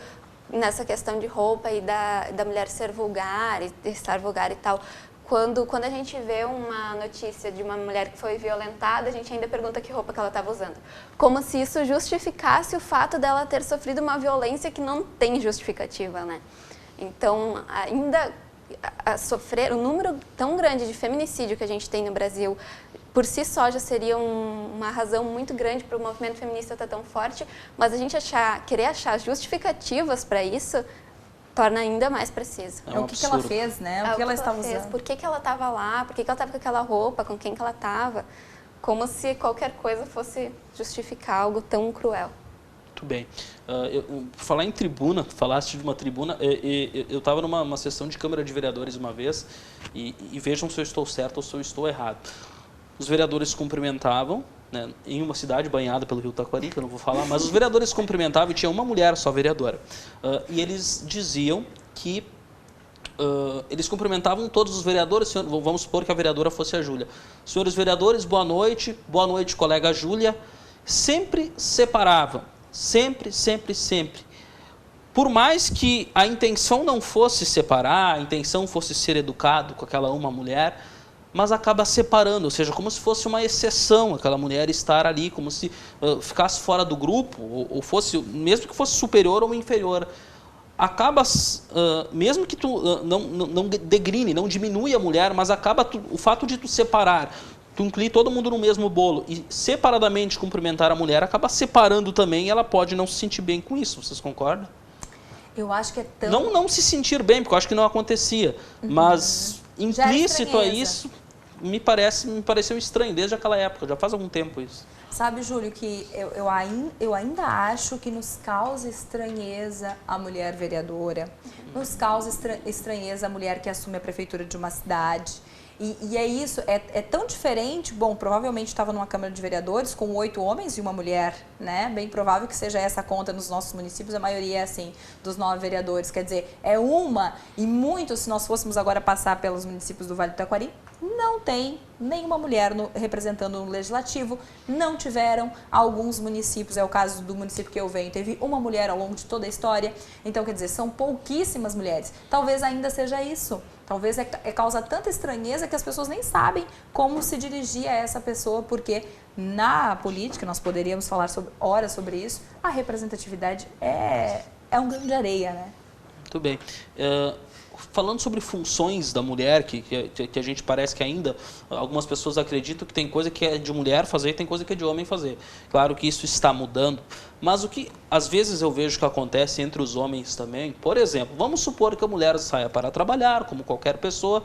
nessa questão de roupa e da mulher ser vulgar, e estar vulgar e tal. Quando a gente vê uma notícia de uma mulher que foi violentada, a gente ainda pergunta que roupa que ela estava usando. Como se isso justificasse o fato dela ter sofrido uma violência que não tem justificativa, né? Então, ainda sofrer o número tão grande de feminicídio que a gente tem no Brasil, por si só já seria uma razão muito grande para o movimento feminista estar tão forte, mas a gente querer achar justificativas para isso torna ainda mais preciso. O que ela fez, né? O que ela estava usando. Por que ela estava lá? Por que ela estava com aquela roupa? Com quem que ela estava? Como se qualquer coisa fosse justificar algo tão cruel. Muito bem. Falar em tribuna, falaste de uma tribuna, eu estava numa sessão de Câmara de Vereadores uma vez e vejam se eu estou certo ou se eu estou errado. Os vereadores cumprimentavam, né, em uma cidade banhada pelo Rio Taquari, que eu não vou falar, mas os vereadores cumprimentavam e tinha uma mulher só vereadora. E eles diziam que eles cumprimentavam todos os vereadores, vamos supor que a vereadora fosse a Júlia. Senhores vereadores, boa noite, colega Júlia. Sempre separavam, sempre. Por mais que a intenção não fosse separar, a intenção fosse ser educado com aquela uma mulher, mas acaba separando, ou seja, como se fosse uma exceção aquela mulher estar ali, como se ficasse fora do grupo, ou fosse, mesmo que fosse superior ou inferior. acaba, mesmo que tu não degrine, não diminui a mulher, mas acaba o fato de tu separar, tu incluir todo mundo no mesmo bolo e separadamente cumprimentar a mulher, acaba separando também, e ela pode não se sentir bem com isso. Vocês concordam? Eu acho que é tão... Não se sentir bem, porque eu acho que não acontecia, mas implícito a isso, me pareceu estranho desde aquela época, já faz algum tempo isso. Sabe, Júlio, que eu ainda acho que nos causa estranheza a mulher vereadora, nos causa estranheza a mulher que assume a prefeitura de uma cidade. E é isso, é tão diferente. Bom, provavelmente estava numa Câmara de Vereadores com 8 homens e uma mulher, né? Bem provável que seja essa a conta nos nossos municípios, a maioria é assim, dos 9 vereadores. Quer dizer, é uma e muitos, se nós fôssemos agora passar pelos municípios do Vale do Taquari, não tem nenhuma mulher representando no Legislativo, não tiveram. Alguns municípios, é o caso do município que eu venho, teve uma mulher ao longo de toda a história. Então, quer dizer, são pouquíssimas mulheres. Talvez ainda seja isso. Talvez causa tanta estranheza que as pessoas nem sabem como se dirigir a essa pessoa, porque na política, nós poderíamos falar horas sobre isso, a representatividade é um grão de areia, né? Muito bem. Falando sobre funções da mulher, que a gente parece que ainda, algumas pessoas acreditam que tem coisa que é de mulher fazer e tem coisa que é de homem fazer. Claro que isso está mudando, mas o que às vezes eu vejo que acontece entre os homens também, por exemplo, vamos supor que a mulher saia para trabalhar, como qualquer pessoa,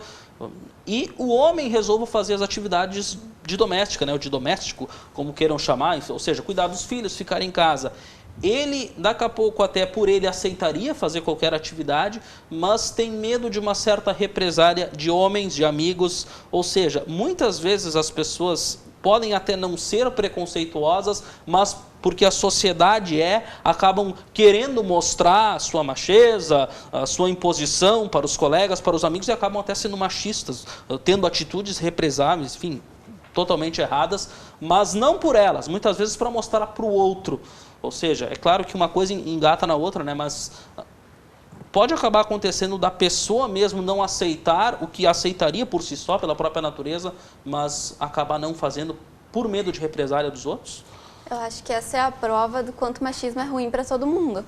e o homem resolva fazer as atividades de doméstica, né, ou de doméstico, como queiram chamar, ou seja, cuidar dos filhos, ficar em casa. Ele, daqui a pouco, até por ele, aceitaria fazer qualquer atividade, mas tem medo de uma certa represália de homens, de amigos. Ou seja, muitas vezes as pessoas podem até não ser preconceituosas, mas porque a sociedade acabam querendo mostrar a sua macheza, a sua imposição para os colegas, para os amigos, e acabam até sendo machistas, tendo atitudes represáveis, enfim, totalmente erradas, mas não por elas, muitas vezes para mostrar para o outro. Ou seja, é claro que uma coisa engata na outra, né? Mas pode acabar acontecendo da pessoa mesmo não aceitar o que aceitaria por si só, pela própria natureza, mas acabar não fazendo por medo de represália dos outros? Eu acho que essa é a prova do quanto o machismo é ruim para todo mundo,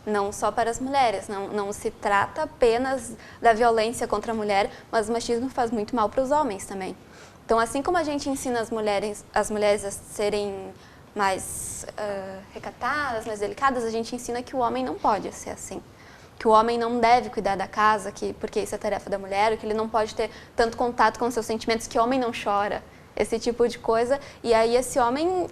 não só para as mulheres. Não se trata apenas da violência contra a mulher, mas o machismo faz muito mal para os homens também. Então, assim como a gente ensina as mulheres a serem mais recatadas, mais delicadas, a gente ensina que o homem não pode ser assim. Que o homem não deve cuidar da casa, porque isso é tarefa da mulher, que ele não pode ter tanto contato com os seus sentimentos, que o homem não chora, esse tipo de coisa. E aí esse homem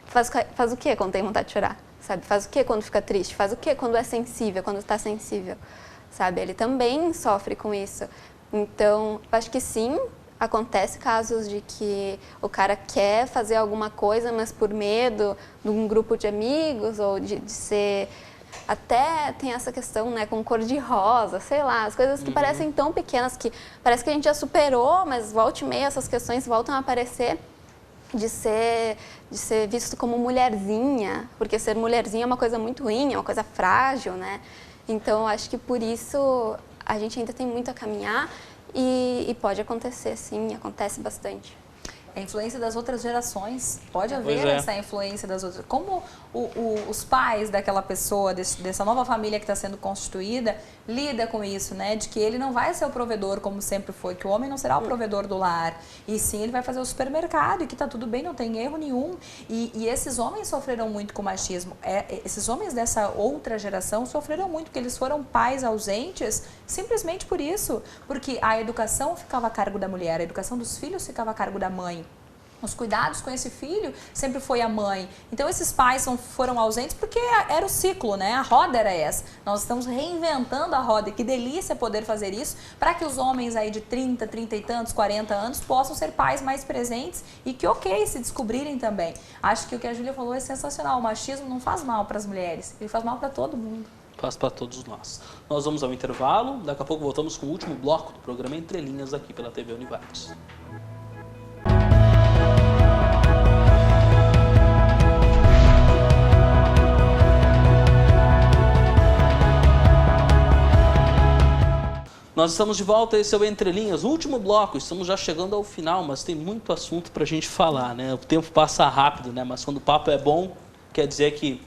faz o quê quando tem vontade de chorar? Sabe? Faz o quê quando fica triste? Faz o quê quando é sensível, quando está sensível? Sabe? Ele também sofre com isso. Então, acho que sim, acontece casos de que o cara quer fazer alguma coisa, mas por medo de um grupo de amigos ou de ser... Até tem essa questão, né, com cor de rosa, sei lá, as coisas que parecem tão pequenas que parece que a gente já superou, mas volta e meia essas questões voltam a aparecer de ser visto como mulherzinha, porque ser mulherzinha é uma coisa muito ruim, é uma coisa frágil, né? Então, acho que por isso a gente ainda tem muito a caminhar. E pode acontecer, sim, acontece bastante. A influência das outras gerações, pode haver essa influência das outras. Como os pais daquela pessoa, dessa nova família que está sendo constituída, lida com isso, né? De que ele não vai ser o provedor como sempre foi, que o homem não será o provedor do lar, e sim ele vai fazer o supermercado, e que está tudo bem, não tem erro nenhum. E esses homens sofreram muito com o machismo. Esses homens dessa outra geração sofreram muito, porque eles foram pais ausentes simplesmente por isso, porque a educação ficava a cargo da mulher, a educação dos filhos ficava a cargo da mãe. Os cuidados com esse filho sempre foi a mãe. Então esses pais foram ausentes porque era o ciclo, né? A roda era essa. Nós estamos reinventando a roda. E que delícia poder fazer isso para que os homens aí de 30, 30 e tantos, 40 anos possam ser pais mais presentes e que se descobrirem também. Acho que o que a Júlia falou é sensacional. O machismo não faz mal para as mulheres, ele faz mal para todo mundo. Faz para todos nós. Nós vamos ao intervalo, daqui a pouco voltamos com o último bloco do programa Entre Linhas aqui pela TV Univates. Nós estamos de volta, esse é o Entre Linhas, o último bloco, estamos já chegando ao final, mas tem muito assunto para a gente falar, né? O tempo passa rápido, né? Mas quando o papo é bom, quer dizer que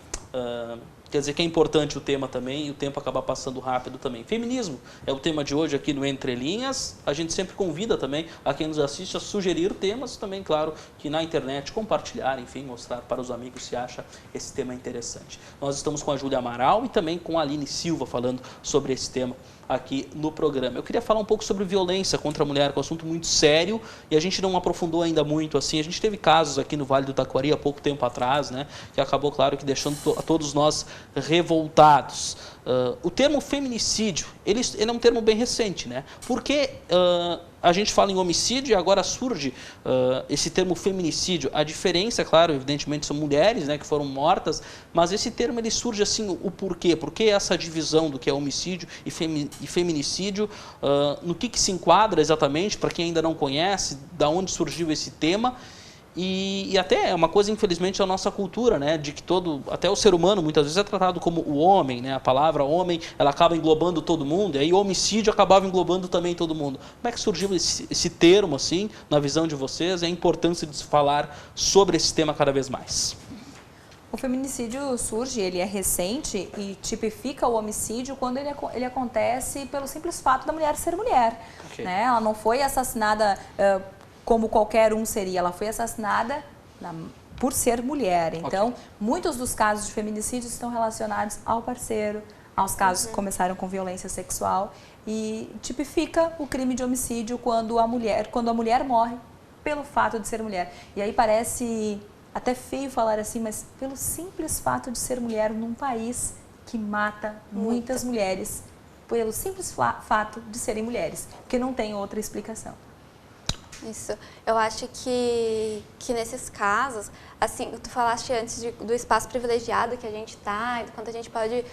Quer dizer que é importante o tema também e o tempo acaba passando rápido também. Feminismo é o tema de hoje aqui no Entre Linhas. A gente sempre convida também a quem nos assiste a sugerir temas também, claro, que na internet compartilhar, enfim, mostrar para os amigos se acha esse tema interessante. Nós estamos com a Júlia Amaral e também com a Aline Silva falando sobre esse tema aqui no programa. Eu queria falar um pouco sobre violência contra a mulher, que é um assunto muito sério e a gente não aprofundou ainda muito assim. A gente teve casos aqui no Vale do Taquari há pouco tempo atrás, né, que acabou, claro, que deixando a todos nós revoltados. O termo feminicídio, ele é um termo bem recente, né? Porque a gente fala em homicídio e agora surge esse termo feminicídio. A diferença, claro, evidentemente são mulheres, né, que foram mortas, mas esse termo ele surge assim, o porquê? Por que essa divisão do que é homicídio e feminicídio? No que se enquadra exatamente, para quem ainda não conhece, da onde surgiu esse tema? E até é uma coisa, infelizmente, da nossa cultura, né, de que até o ser humano muitas vezes é tratado como o homem, né, a palavra homem, ela acaba englobando todo mundo, e aí o homicídio acabava englobando também todo mundo. Como é que surgiu esse termo, assim, na visão de vocês, e a importância de se falar sobre esse tema cada vez mais? O feminicídio surge, ele é recente e tipifica o homicídio quando ele acontece pelo simples fato da mulher ser mulher. Okay. Né? Ela não foi assassinada como qualquer um seria, ela foi assassinada por ser mulher. Então, okay, muitos dos casos de feminicídio estão relacionados ao parceiro, aos casos que começaram com violência sexual, e tipifica o crime de homicídio quando a mulher morre pelo fato de ser mulher. E aí parece até feio falar assim, mas pelo simples fato de ser mulher num país que mata muitas mulheres, pelo simples fato de serem mulheres, porque não tem outra explicação. Isso. Eu acho que nesses casos, assim, tu falaste antes do espaço privilegiado que a gente está, quanto a gente pode...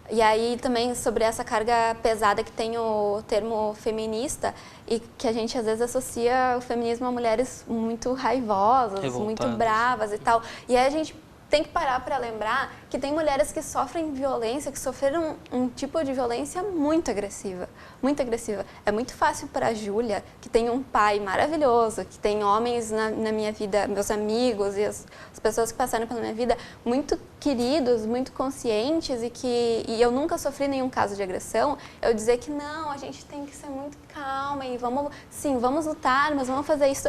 E aí também sobre essa carga pesada que tem o termo feminista e que a gente às vezes associa o feminismo a mulheres muito raivosas, muito bravas e tal. E aí a gente tem que parar para lembrar que tem mulheres que sofrem violência, que sofreram um tipo de violência muito agressiva, muito agressiva. É muito fácil para a Júlia, que tem um pai maravilhoso, que tem homens na minha vida, meus amigos e as pessoas que passaram pela minha vida, muito queridos, muito conscientes e eu nunca sofri nenhum caso de agressão, eu dizer que não, a gente tem que ser muito calma e vamos lutar, mas vamos fazer isso.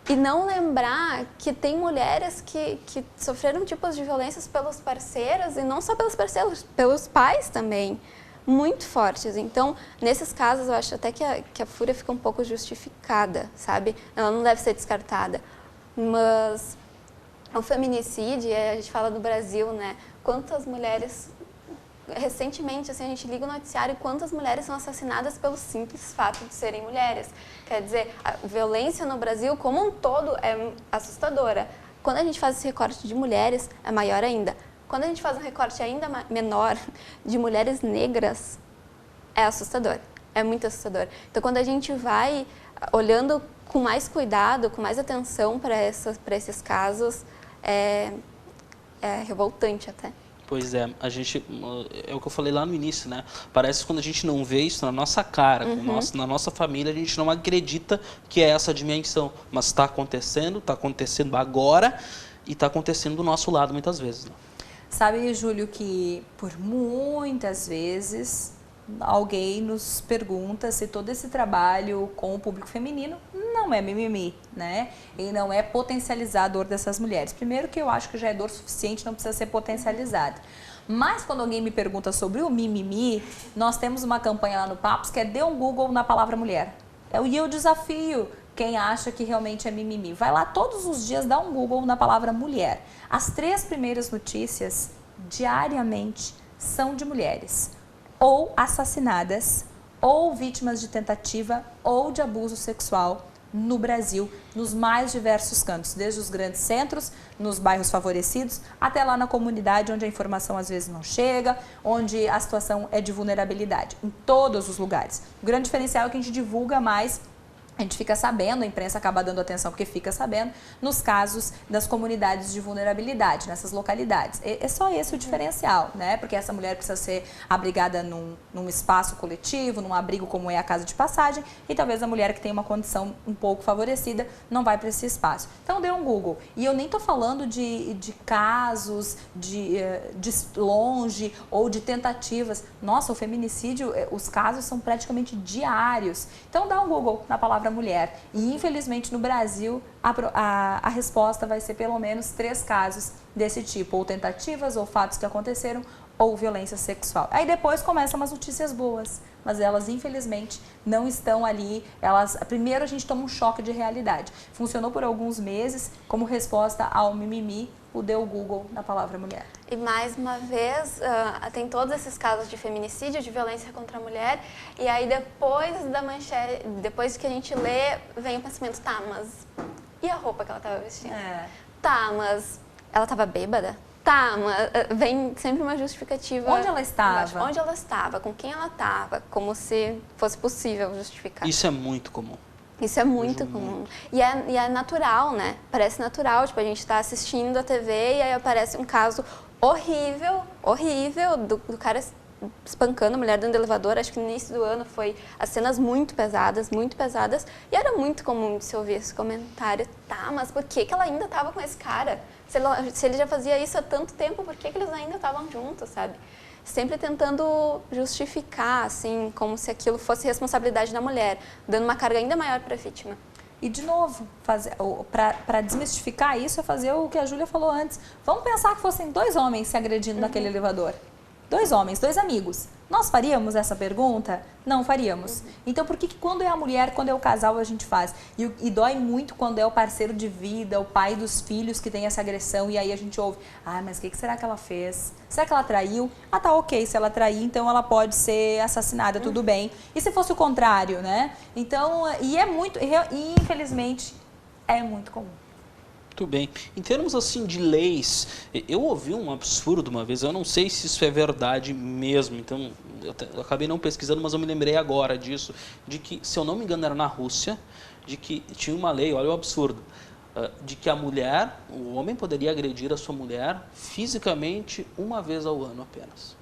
E não lembrar que tem mulheres que sofreram tipos de violências pelos parceiros, e não só pelos parceiros, pelos pais também, muito fortes. Então, nesses casos, eu acho até que a fúria fica um pouco justificada, sabe? Ela não deve ser descartada. Mas o feminicídio, a gente fala do Brasil, né? Quantas mulheres... Recentemente, assim, a gente liga o noticiário e quantas mulheres são assassinadas pelo simples fato de serem mulheres. Quer dizer, a violência no Brasil como um todo é assustadora. Quando a gente faz esse recorte de mulheres, é maior ainda. Quando a gente faz um recorte ainda menor de mulheres negras, é assustador. É muito assustador. Então, quando a gente vai olhando com mais cuidado, com mais atenção para esses casos, é revoltante até. Pois é, é o que eu falei lá no início, né? Parece que quando a gente não vê isso na nossa cara, na nossa família, a gente não acredita que é essa dimensão. Mas está acontecendo agora e está acontecendo do nosso lado muitas vezes. Né? Sabe, Júlio, que por muitas vezes alguém nos pergunta se todo esse trabalho com o público feminino não é mimimi, né? E não é potencializar a dor dessas mulheres. Primeiro que eu acho que já é dor suficiente, não precisa ser potencializada. Mas quando alguém me pergunta sobre o mimimi, nós temos uma campanha lá no Papos que é dê um Google na palavra mulher. E eu desafio quem acha que realmente é mimimi. Vai lá todos os dias, dá um Google na palavra mulher. As 3 primeiras notícias, diariamente, são de mulheres. Ou assassinadas, ou vítimas de tentativa ou de abuso sexual no Brasil, nos mais diversos cantos, desde os grandes centros, nos bairros favorecidos, até lá na comunidade, onde a informação às vezes não chega, onde a situação é de vulnerabilidade, em todos os lugares. O grande diferencial é que a gente divulga mais a gente fica sabendo, a imprensa acaba dando atenção porque fica sabendo, nos casos das comunidades de vulnerabilidade, nessas localidades. É só esse o diferencial, né? Porque essa mulher precisa ser abrigada num espaço coletivo, num abrigo como é a casa de passagem, e talvez a mulher que tem uma condição um pouco favorecida não vai para esse espaço. Então dê um Google. E eu nem estou falando de casos de longe ou de tentativas. Nossa, o feminicídio, os casos são praticamente diários. Então dá um Google na palavra mulher. E infelizmente no Brasil a resposta vai ser pelo menos 3 casos desse tipo, ou tentativas, ou fatos que aconteceram, ou violência sexual. Aí depois começam umas notícias boas, mas elas infelizmente não estão ali. Primeiro a gente toma um choque de realidade. Funcionou por alguns meses como resposta ao mimimi, deu o Google na palavra mulher. E mais uma vez, tem todos esses casos de feminicídio, de violência contra a mulher, e aí depois da manchete, depois que a gente lê, vem o pensamento, tá, mas e a roupa que ela estava vestindo? Tá, mas ela estava bêbada? Tá, mas vem sempre uma justificativa. Onde ela estava? Onde ela estava, com quem ela estava, como se fosse possível justificar. Isso é muito comum. Isso é muito comum. E é natural, né? Parece natural, tipo, a gente tá assistindo a TV e aí aparece um caso horrível do cara espancando a mulher dentro do elevador. Acho que no início do ano foi as cenas muito pesadas, e era muito comum de se ouvir esse comentário. Tá, mas por que ela ainda estava com esse cara? Se ele já fazia isso há tanto tempo, por que eles ainda estavam juntos, sabe? Sempre tentando justificar, assim, como se aquilo fosse responsabilidade da mulher, dando uma carga ainda maior para a vítima. E, de novo, para desmistificar isso, é fazer o que a Júlia falou antes. Vamos pensar que fossem 2 homens se agredindo naquele elevador. 2 homens, 2 amigos. Nós faríamos essa pergunta? Não faríamos. Então, por que quando é a mulher, quando é o casal, a gente faz? E dói muito quando é o parceiro de vida, o pai dos filhos que tem essa agressão, e aí a gente ouve, mas o que será que ela fez? Será que ela traiu? Tá, ok, se ela trair, então ela pode ser assassinada, tudo bem. E se fosse o contrário, né? Então, e infelizmente, é muito comum. Muito bem. Em termos assim de leis, eu ouvi um absurdo uma vez, eu não sei se isso é verdade mesmo, então eu acabei não pesquisando, mas eu me lembrei agora disso, de que, se eu não me engano, era na Rússia, de que tinha uma lei, olha o absurdo, de que o homem poderia agredir a sua mulher fisicamente uma vez ao ano apenas.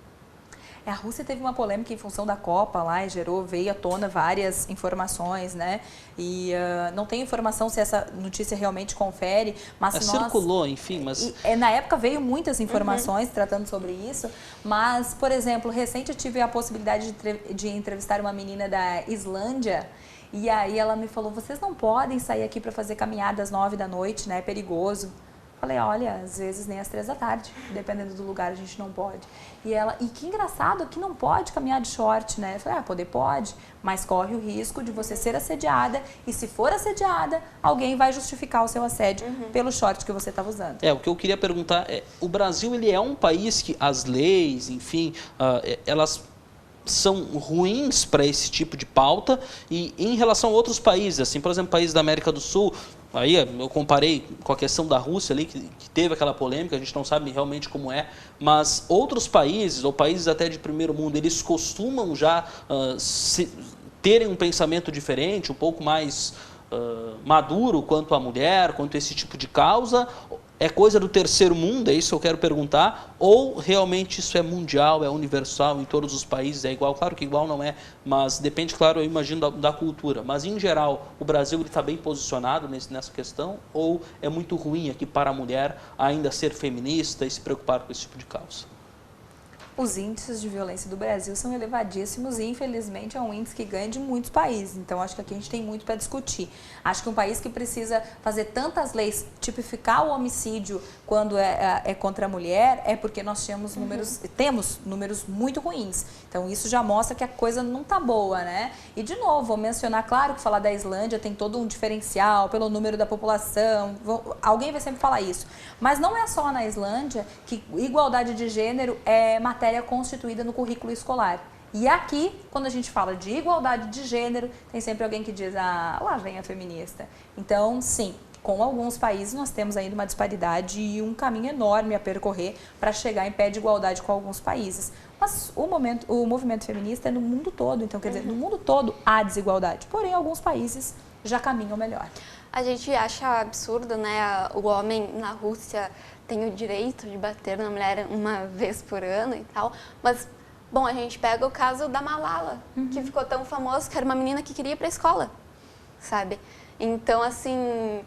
A Rússia teve uma polêmica em função da Copa lá e veio à tona várias informações, né? E não tenho informação se essa notícia realmente confere, mas circulou, enfim, mas... na época veio muitas informações tratando sobre isso, mas, por exemplo, recente eu tive a possibilidade de entrevistar uma menina da Islândia, e aí ela me falou, vocês não podem sair aqui para fazer caminhada às 9 da noite, né? É perigoso. Falei, olha, às vezes nem às 3 da tarde, dependendo do lugar a gente não pode. E que engraçado que não pode caminhar de short, né? Eu falei, poder pode, mas corre o risco de você ser assediada, e se for assediada, alguém vai justificar o seu assédio pelo short que você estava usando. O que eu queria perguntar é, o Brasil, ele é um país que as leis, enfim, elas são ruins para esse tipo de pauta, e em relação a outros países, assim, por exemplo, países da América do Sul, aí eu comparei com a questão da Rússia ali, que teve aquela polêmica, a gente não sabe realmente como é, mas outros países, ou países até de primeiro mundo, eles costumam já terem um pensamento diferente, um pouco mais maduro quanto à mulher, quanto a esse tipo de causa. É coisa do terceiro mundo, é isso que eu quero perguntar, ou realmente isso é mundial, é universal, em todos os países é igual? Claro que igual não é, mas depende, claro, eu imagino, da cultura. Mas, em geral, o Brasil está bem posicionado nessa questão, ou é muito ruim aqui para a mulher ainda ser feminista e se preocupar com esse tipo de causa? Os índices de violência do Brasil são elevadíssimos e, infelizmente, é um índice que ganha de muitos países. Então, acho que aqui a gente tem muito para discutir. Acho que um país que precisa fazer tantas leis, tipificar o homicídio quando é contra a mulher, é porque nós temos números muito ruins. Então, isso já mostra que a coisa não está boa, né? E, de novo, vou mencionar, claro que falar da Islândia tem todo um diferencial pelo número da população, alguém vai sempre falar isso. Mas não é só na Islândia que igualdade de gênero é matéria constituída no currículo escolar. E aqui, quando a gente fala de igualdade de gênero, tem sempre alguém que diz, lá vem a feminista. Então, sim, com alguns países nós temos ainda uma disparidade e um caminho enorme a percorrer para chegar em pé de igualdade com alguns países. Mas o movimento feminista é no mundo todo, então quer dizer, no mundo todo há desigualdade. Porém, alguns países já caminham melhor. A gente acha absurdo, né? O homem na Rússia tem o direito de bater na mulher uma vez por ano e tal, mas, bom, a gente pega o caso da Malala, que ficou tão famoso, que era uma menina que queria ir para a escola, sabe? Então, assim,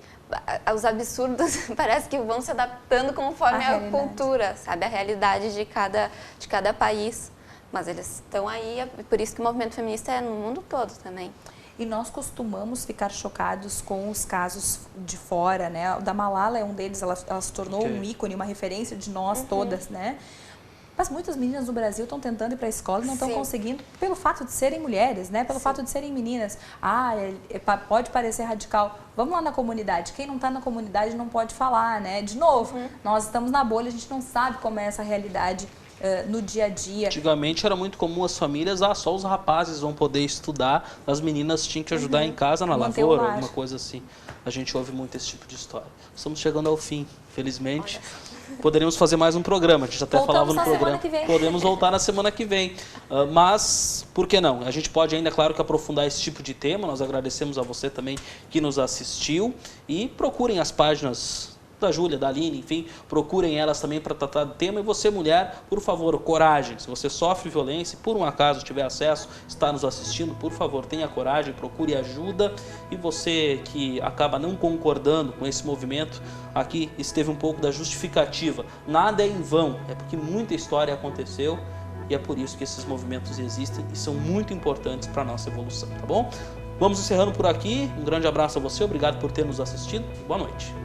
os absurdos parece que vão se adaptando conforme a cultura, sabe? A realidade de cada país. Mas eles estão aí, por isso que o movimento feminista é no mundo todo também. E nós costumamos ficar chocados com os casos de fora, né? O da Malala é um deles, ela se tornou um ícone, uma referência de nós todas, né? Mas muitas meninas no Brasil estão tentando ir para a escola e não estão conseguindo pelo fato de serem mulheres, né? Pelo fato de serem meninas. Pode parecer radical. Vamos lá na comunidade. Quem não está na comunidade não pode falar, né? De novo, nós estamos na bolha, a gente não sabe como é essa realidade no dia a dia. Antigamente era muito comum as famílias, só os rapazes vão poder estudar, as meninas tinham que ajudar em casa na lavoura, alguma coisa assim. A gente ouve muito esse tipo de história. Estamos chegando ao fim, felizmente. Poderíamos fazer mais um programa, a gente até falava no programa. Podemos voltar na semana que vem. Mas, por que não? A gente pode ainda, claro, que aprofundar esse tipo de tema. Nós agradecemos a você também que nos assistiu. E procurem as páginas da Júlia, da Aline, enfim, procurem elas também para tratar do tema. E você, mulher, por favor, coragem. Se você sofre violência e por um acaso tiver acesso, está nos assistindo, por favor, tenha coragem, procure ajuda. E você que acaba não concordando com esse movimento, aqui esteve um pouco da justificativa. Nada é em vão, é porque muita história aconteceu e é por isso que esses movimentos existem e são muito importantes para a nossa evolução, tá bom? Vamos encerrando por aqui. Um grande abraço a você, obrigado por ter nos assistido e boa noite.